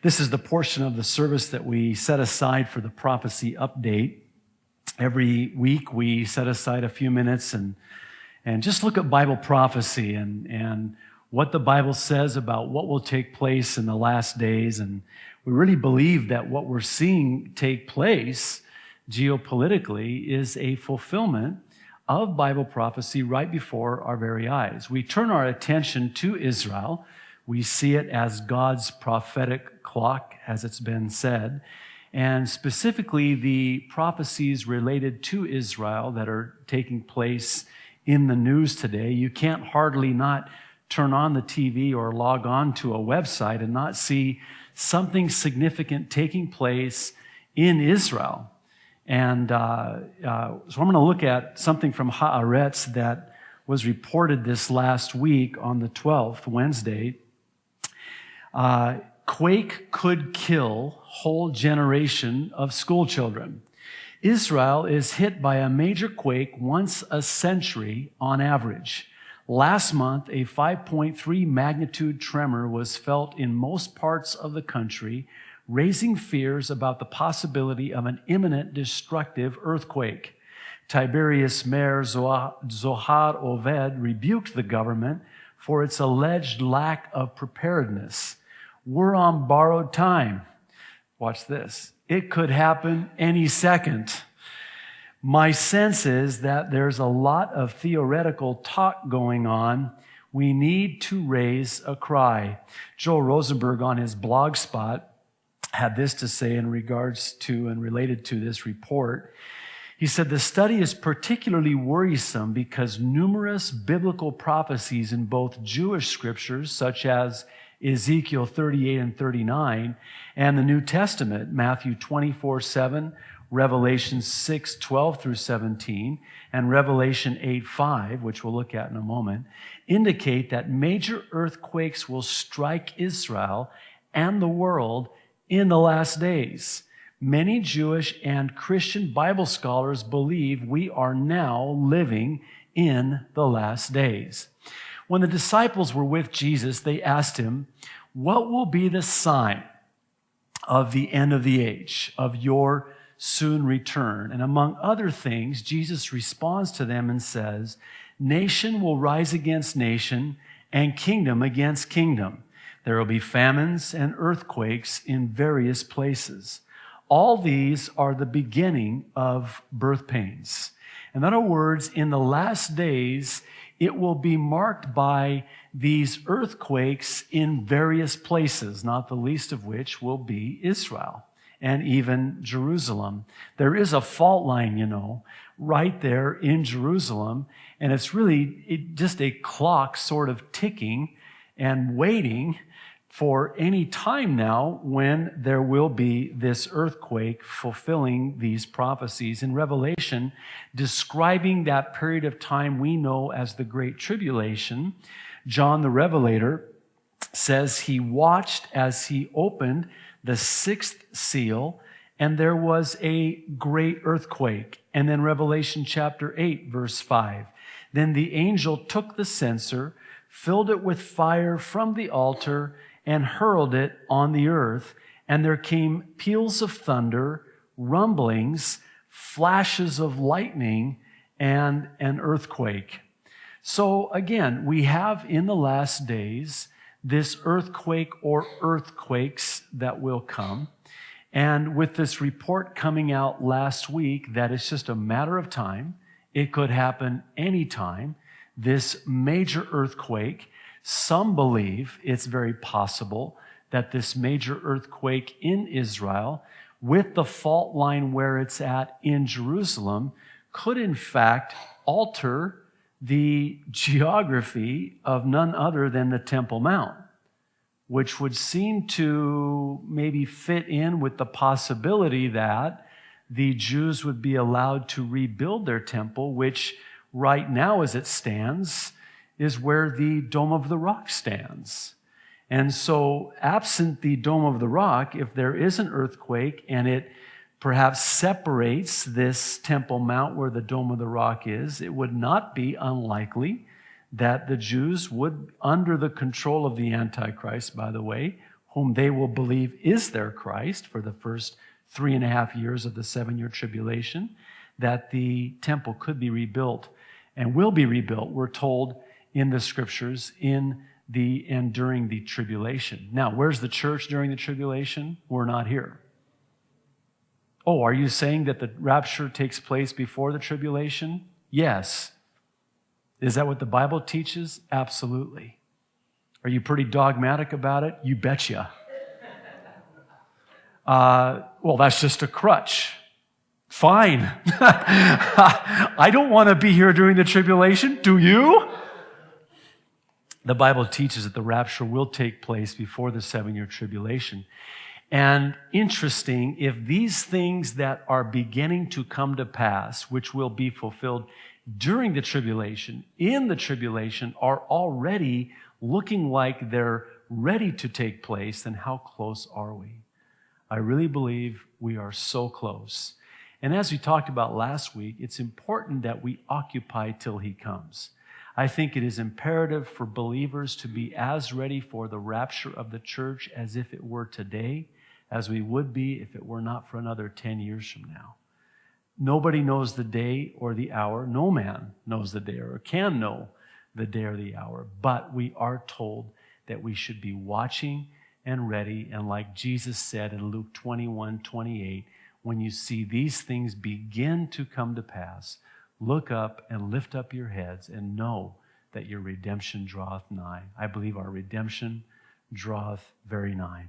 This is the portion of the service that we set aside for the prophecy update. Every week we set aside a few minutes and just look at Bible prophecy and what the Bible says about what will take place in the last days. And we really believe that what we're seeing take place geopolitically is a fulfillment of Bible prophecy right before our very eyes. We turn our attention to Israel. We see it as God's prophetic clock, as it's been said, and specifically the prophecies related to Israel that are taking place in the news today. You can't hardly not turn on the TV or log on to a website and not see something significant taking place in Israel. And so I'm going to look at something from Haaretz that was reported this last week on the 12th, Wednesday. Quake could kill whole generation of school children. Israel is hit by a major quake once a century on average. Last month, a 5.3 magnitude tremor was felt in most parts of the country, raising fears about the possibility of an imminent destructive earthquake. Tiberias Mayor Zohar Oved rebuked the government for its alleged lack of preparedness. We're on borrowed time. Watch this. It could happen any second. My sense is that there's a lot of theoretical talk going on. We need to raise a cry. Joel Rosenberg on his blog spot had this to say in regards to and related to this report. He said, the study is particularly worrisome because numerous biblical prophecies in both Jewish scriptures, such as Ezekiel 38 and 39, and the New Testament, Matthew 24:7, Revelation 6:12 through 17, and Revelation 8:5, which we'll look at in a moment, indicate that major earthquakes will strike Israel and the world in the last days. Many Jewish and Christian Bible scholars believe we are now living in the last days. When the disciples were with Jesus, they asked him, what will be the sign of the end of the age, of your soon return? And among other things, Jesus responds to them and says, nation will rise against nation and kingdom against kingdom. There will be famines and earthquakes in various places. All these are the beginning of birth pains. In other words, in the last days, it will be marked by these earthquakes in various places, not the least of which will be Israel and even Jerusalem. There is a fault line, right there in Jerusalem, and it's really just a clock sort of ticking and waiting for any time now when there will be this earthquake fulfilling these prophecies in Revelation, describing that period of time we know as the Great Tribulation. John the Revelator says he watched as he opened the sixth seal, and there was a great earthquake. And then Revelation chapter 8, verse 5. Then the angel took the censer, filled it with fire from the altar, and hurled it on the earth, and there came peals of thunder, rumblings, flashes of lightning, and an earthquake. So again, we have in the last days this earthquake or earthquakes that will come. And with this report coming out last week that it's just a matter of time, it could happen anytime, this major earthquake. Some believe it's very possible that this major earthquake in Israel, with the fault line where it's at in Jerusalem, could in fact alter the geography of none other than the Temple Mount, which would seem to maybe fit in with the possibility that the Jews would be allowed to rebuild their temple, which right now as it stands is where the Dome of the Rock stands. And so, absent the Dome of the Rock, if there is an earthquake and it perhaps separates this Temple Mount where the Dome of the Rock is, it would not be unlikely that the Jews would, under the control of the Antichrist, by the way, whom they will believe is their Christ for the first 3.5 years of the 7-year tribulation, that the temple could be rebuilt and will be rebuilt, we're told in the scriptures, in the and during the tribulation. Now, where's the church during the tribulation? We're not here. Oh, are you saying that the rapture takes place before the tribulation? Yes. Is that what the Bible teaches? Absolutely. Are you pretty dogmatic about it? You betcha. Well, that's just a crutch. Fine. I don't want to be here during the tribulation. Do you? The Bible teaches that the rapture will take place before the 7-year tribulation. And interesting, if these things that are beginning to come to pass, which will be fulfilled during the tribulation, in the tribulation, are already looking like they're ready to take place, then how close are we? I really believe we are so close. And as we talked about last week, it's important that we occupy till he comes. I think it is imperative for believers to be as ready for the rapture of the church as if it were today, as we would be if it were not for another 10 years from now. Nobody knows the day or the hour. No man knows the day or can know the day or the hour. But we are told that we should be watching and ready. And like Jesus said in Luke 21:28, when you see these things begin to come to pass, look up and lift up your heads and know that your redemption draweth nigh. I believe our redemption draweth very nigh.